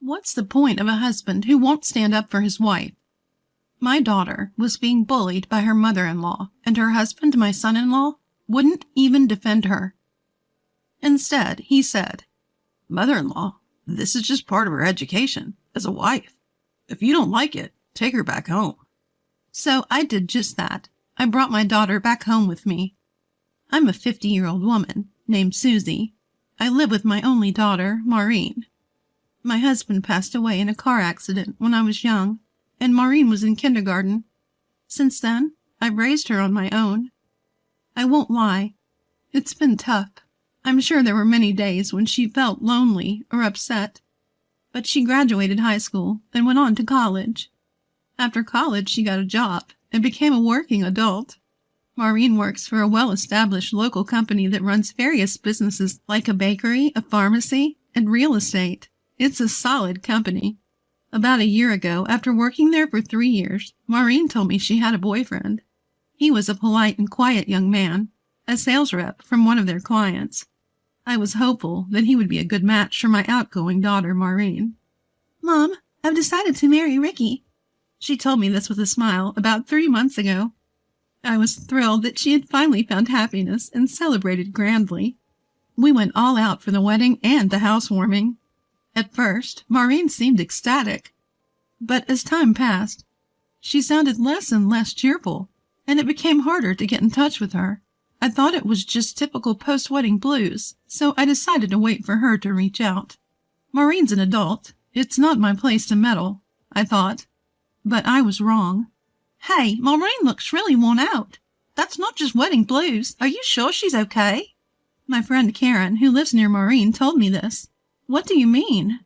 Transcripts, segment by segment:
What's the point of a husband who won't stand up for his wife? My daughter was being bullied by her mother-in-law, and her husband, my son-in-law, wouldn't even defend her. Instead, he said, "Mother-in-law, this is just part of her education as a wife. If you don't like it, take her back home." So I did just that. I brought my daughter back home with me. I'm a 50-year-old woman named Susie. I live with my only daughter, Maureen. My husband passed away in a car accident when I was young, and Maureen was in kindergarten. Since then, I've raised her on my own. I won't lie. It's been tough. I'm sure there were many days when she felt lonely or upset. But she graduated high school and went on to college. After college, she got a job and became a working adult. Maureen works for a well-established local company that runs various businesses like a bakery, a pharmacy, and real estate. It's a solid company. About a year ago, after working there for 3 years, Maureen told me she had a boyfriend. He was a polite and quiet young man, a sales rep from one of their clients. I was hopeful that he would be a good match for my outgoing daughter, Maureen. "Mom, I've decided to marry Ricky." She told me this with a smile about 3 months ago. I was thrilled that she had finally found happiness and celebrated grandly. We went all out for the wedding and the housewarming. At first, Maureen seemed ecstatic, but as time passed, she sounded less and less cheerful, and it became harder to get in touch with her. I thought it was just typical post-wedding blues, so I decided to wait for her to reach out. Maureen's an adult. It's not my place to meddle, I thought. But I was wrong. "Hey, Maureen looks really worn out. That's not just wedding blues. Are you sure she's okay?" My friend Karen, who lives near Maureen, told me this. "What do you mean?"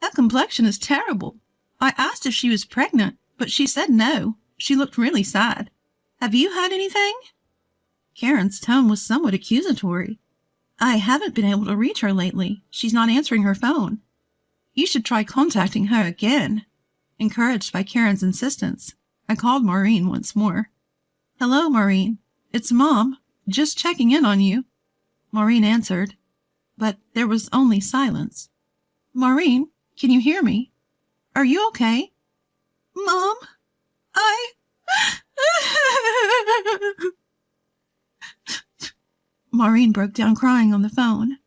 "Her complexion is terrible. I asked if she was pregnant, but she said no. She looked really sad. Have you heard anything?" Karen's tone was somewhat accusatory. "I haven't been able to reach her lately. She's not answering her phone. You should try contacting her again." Encouraged by Karen's insistence, I called Maureen once more. "Hello, Maureen. It's Mom. Just checking in on you." Maureen answered, but there was only silence. "Maureen, can you hear me? Are you okay?" "Mom, Maureen broke down crying on the phone.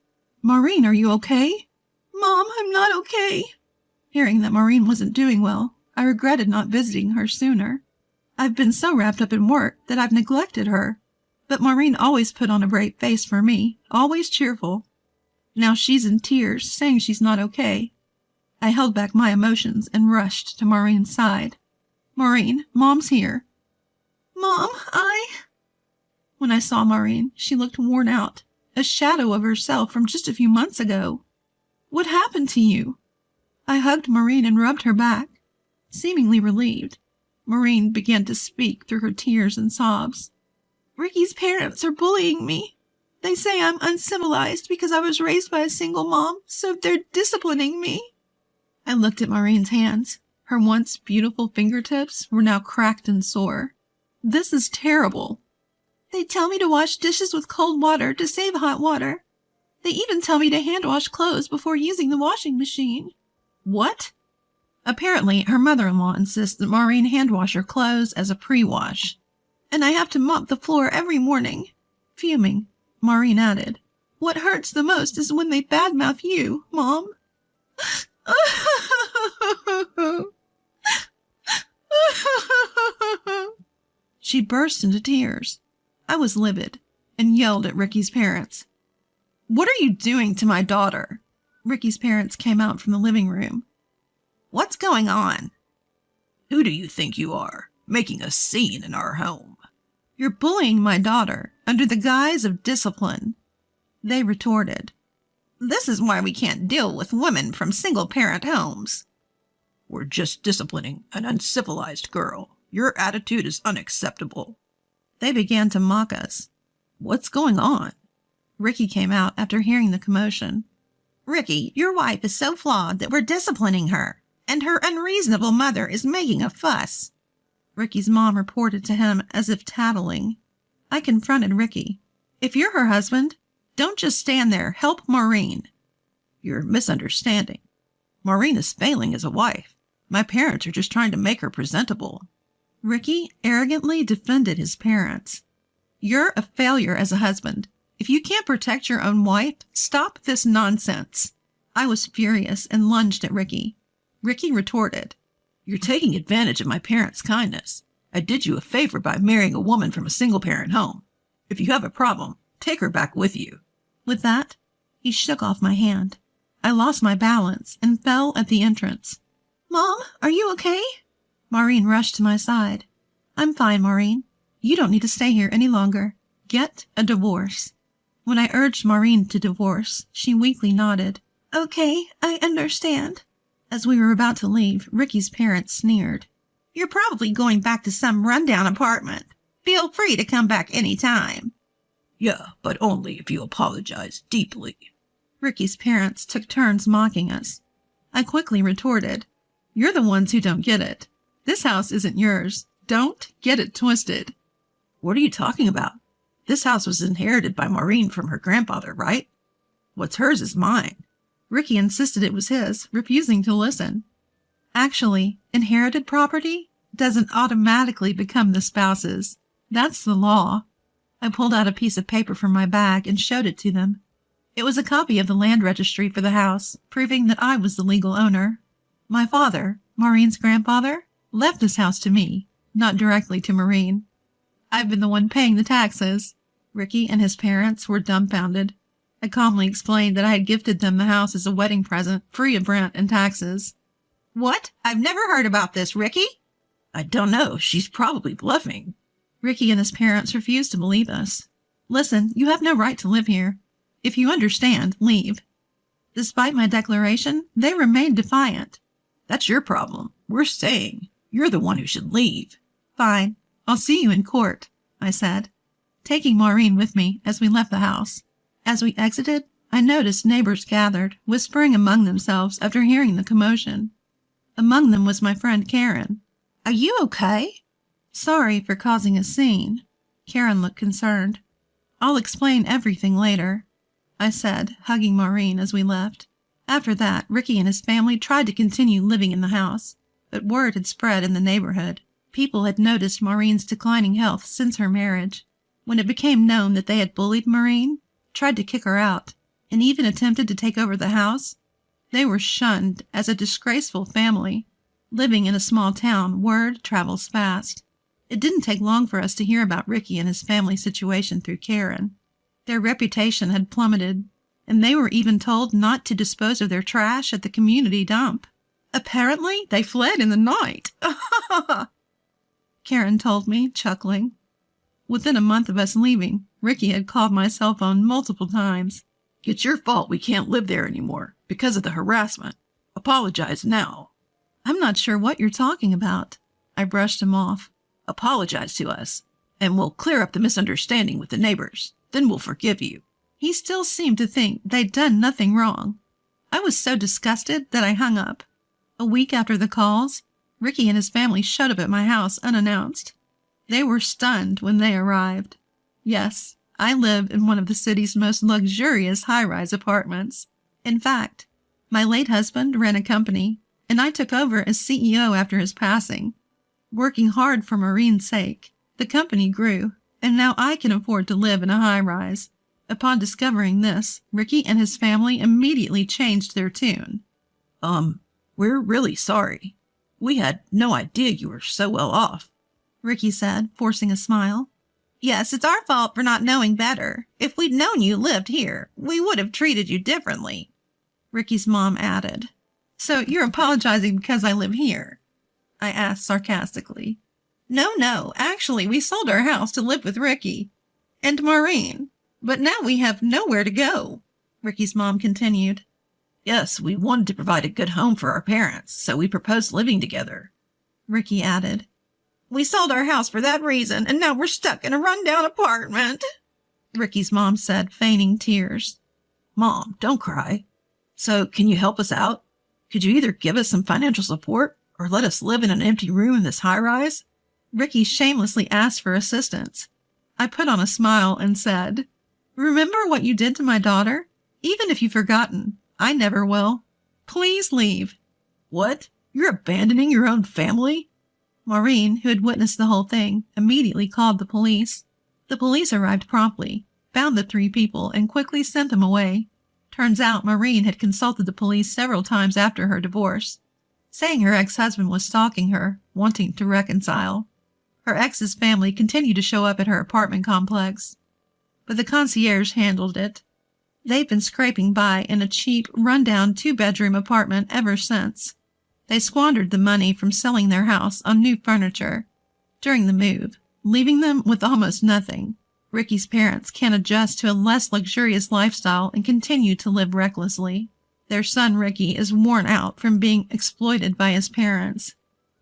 "Maureen, are you okay?" "Mom, I'm not okay." Hearing that Maureen wasn't doing well, I regretted not visiting her sooner. I've been so wrapped up in work that I've neglected her, but Maureen always put on a brave face for me, always cheerful. Now she's in tears, saying she's not okay. I held back my emotions and rushed to Maureen's side. "Maureen, Mom's here." "Mom, When I saw Maureen, she looked worn out, a shadow of herself from just a few months ago. "What happened to you?" I hugged Maureen and rubbed her back. Seemingly relieved, Maureen began to speak through her tears and sobs. "Ricky's parents are bullying me. They say I'm uncivilized because I was raised by a single mom, so they're disciplining me." I looked at Maureen's hands. Her once beautiful fingertips were now cracked and sore. "This is terrible." "They tell me to wash dishes with cold water to save hot water. They even tell me to hand wash clothes before using the washing machine." What? Apparently, her mother-in-law insists that Maureen hand wash her clothes as a pre-wash. "And I have to mop the floor every morning." Fuming, Maureen added, "What hurts the most is when they badmouth you, Mom." She burst into tears. I was livid and yelled at Ricky's parents. "What are you doing to my daughter?" Ricky's parents came out from the living room. "What's going on?" "Who do you think you are, making a scene in our home?" "You're bullying my daughter under the guise of discipline." They retorted, "This is why we can't deal with women from single-parent homes." "We're just disciplining an uncivilized girl. Your attitude is unacceptable." They began to mock us. "What's going on?" Ricky came out after hearing the commotion. "Ricky, your wife is so flawed that we're disciplining her, and her unreasonable mother is making a fuss." Ricky's mom reported to him as if tattling. I confronted Ricky. "If you're her husband, don't just stand there. Help Maureen." "You're misunderstanding. Maureen is failing as a wife. My parents are just trying to make her presentable. Ricky arrogantly defended his parents. You're a failure as a husband. If you can't protect your own wife, stop this nonsense. I was furious and lunged at Ricky. Ricky retorted, You're taking advantage of my parents' kindness. I did you a favor by marrying a woman from a single-parent home. If you have a problem, take her back with you. With that, he shook off my hand. I lost my balance and fell at the entrance. Mom, are you okay? Maureen rushed to my side. I'm fine, Maureen. You don't need to stay here any longer. Get a divorce. When I urged Maureen to divorce, she weakly nodded. Okay, I understand. As we were about to leave, Ricky's parents sneered. You're probably going back to some rundown apartment. Feel free to come back any time. Yeah, but only if you apologize deeply. Ricky's parents took turns mocking us. I quickly retorted, You're the ones who don't get it. This house isn't yours. Don't get it twisted. What are you talking about? This house was inherited by Maureen from her grandfather, right? What's hers is mine. Ricky insisted it was his, refusing to listen. Actually, inherited property doesn't automatically become the spouse's. That's the law. I pulled out a piece of paper from my bag and showed it to them. It was a copy of the land registry for the house, proving that I was the legal owner. My father, Maureen's grandfather, left this house to me, not directly to Maureen. I've been the one paying the taxes. Ricky and his parents were dumbfounded. I calmly explained that I had gifted them the house as a wedding present, free of rent and taxes. What? I've never heard about this, Ricky. I don't know. She's probably bluffing. Ricky and his parents refused to believe us. Listen, you have no right to live here. If you understand, leave. Despite my declaration, they remained defiant. That's your problem. We're staying. You're the one who should leave. Fine. I'll see you in court, I said, taking Maureen with me as we left the house. As we exited, I noticed neighbors gathered, whispering among themselves after hearing the commotion. Among them was my friend Karen. Are you okay? Sorry for causing a scene. Karen looked concerned. I'll explain everything later, I said, hugging Maureen as we left. After that, Ricky and his family tried to continue living in the house, but word had spread in the neighborhood. People had noticed Maureen's declining health since her marriage. When it became known that they had bullied Maureen, tried to kick her out, and even attempted to take over the house, they were shunned as a disgraceful family. Living in a small town, word travels fast. It didn't take long for us to hear about Ricky and his family situation through Karen. Their reputation had plummeted, and they were even told not to dispose of their trash at the community dump. Apparently, they fled in the night. Karen told me, chuckling. Within a month of us leaving, Ricky had called my cell phone multiple times. It's your fault we can't live there anymore, because of the harassment. Apologize now. I'm not sure what you're talking about. I brushed him off. Apologize to us, and we'll clear up the misunderstanding with the neighbors. Then we'll forgive you. He still seemed to think they'd done nothing wrong. I was so disgusted that I hung up. A week after the calls, Ricky and his family showed up at my house unannounced. They were stunned when they arrived. Yes, I live in one of the city's most luxurious high-rise apartments. In fact, my late husband ran a company, and I took over as CEO after his passing. Working hard for Maureen's sake, the company grew, and now I can afford to live in a high-rise. Upon discovering this, Ricky and his family immediately changed their tune. We're really sorry. We had no idea you were so well off, Ricky said, forcing a smile. Yes, it's our fault for not knowing better. If we'd known you lived here, we would have treated you differently, Ricky's mom added. So you're apologizing because I live here? I asked sarcastically. No, actually, we sold our house to live with Ricky and Maureen, but now we have nowhere to go, Ricky's mom continued. Yes, we wanted to provide a good home for our parents, so we proposed living together, Ricky added. We sold our house for that reason, and now we're stuck in a rundown apartment, Ricky's mom said, feigning tears. Mom, don't cry. So, can you help us out? Could you either give us some financial support or let us live in an empty room in this high-rise? Ricky shamelessly asked for assistance. I put on a smile and said, Remember what you did to my daughter? Even if you've forgotten, I never will. Please leave." What? You're abandoning your own family? Maureen, who had witnessed the whole thing, immediately called the police. The police arrived promptly, found the 3 people, and quickly sent them away. Turns out Maureen had consulted the police several times after her divorce, saying her ex-husband was stalking her, wanting to reconcile. Her ex's family continued to show up at her apartment complex, but the concierge handled it. They've been scraping by in a cheap, run-down 2-bedroom apartment ever since. They squandered the money from selling their house on new furniture during the move, leaving them with almost nothing. Ricky's parents can't adjust to a less luxurious lifestyle and continue to live recklessly. Their son Ricky is worn out from being exploited by his parents.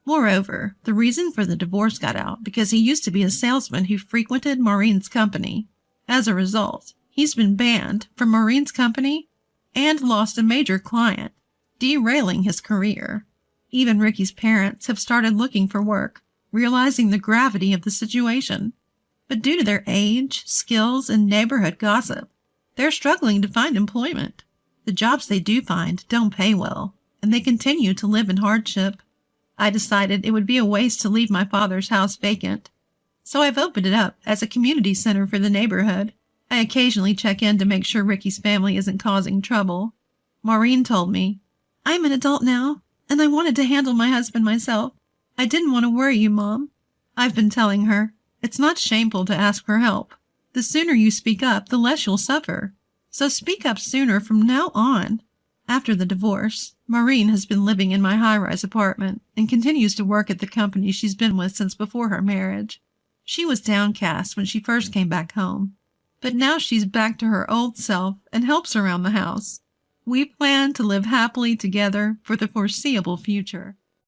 Moreover, the reason for the divorce got out because he used to be a salesman who frequented Maureen's company. As a result, he's been banned from Maureen's company and lost a major client, derailing his career. Even Ricky's parents have started looking for work, realizing the gravity of the situation. But due to their age, skills, and neighborhood gossip, they're struggling to find employment. The jobs they do find don't pay well, and they continue to live in hardship. I decided it would be a waste to leave my father's house vacant, so I've opened it up as a community center for the neighborhood. I occasionally check in to make sure Ricky's family isn't causing trouble. Maureen told me, "I'm an adult now, and I wanted to handle my husband myself. I didn't want to worry you, Mom." I've been telling her, it's not shameful to ask for help. The sooner you speak up, the less you'll suffer. So speak up sooner from now on. After the divorce, Maureen has been living in my high-rise apartment and continues to work at the company she's been with since before her marriage. She was downcast when she first came back home, but now she's back to her old self and helps around the house. We plan to live happily together for the foreseeable future.